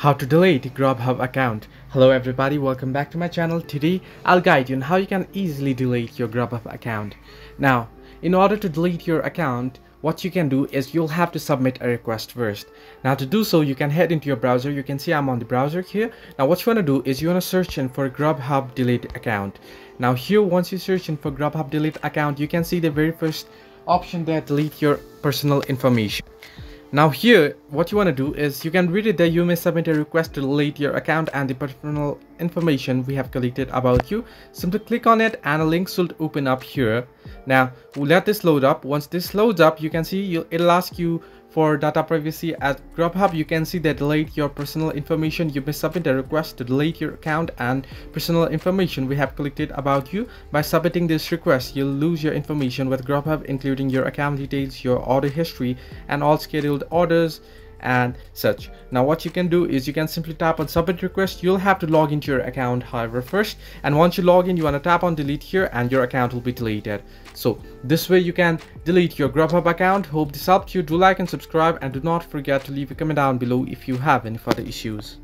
How to delete Grubhub account. Hello everybody, welcome back to my channel. Today I'll guide you on how you can easily delete your Grubhub account. Now, in order to delete your account, what you can do is you'll have to submit a request first. Now to do so, you can head into your browser. You can see I'm on the browser here. Now what you want to do is you want to search in for Grubhub delete account. Now here, once you search in for Grubhub delete account, you can see the very first option there, delete your personal information. Now here, what you want to do is you can read it there. You may submit a request to delete your account and the personal information we have collected about you. Simply click on it and a link should open up here. Now we'll let this load up. Once this loads up, you can see it'll ask you for data privacy. At Grubhub, you can see that delete your personal information. You may submit a request to delete your account and personal information we have collected about you. By submitting this request, you'll lose your information with Grubhub, including your account details, your order history, and all scheduled orders and such. Now what you can do is you can simply tap on submit request. You'll have to log into your account however first, and once you log in, you want to tap on delete here and your account will be deleted. So this way you can delete your Grubhub account. Hope this helped you. Do like and subscribe, and do not forget to leave a comment down below if you have any further issues.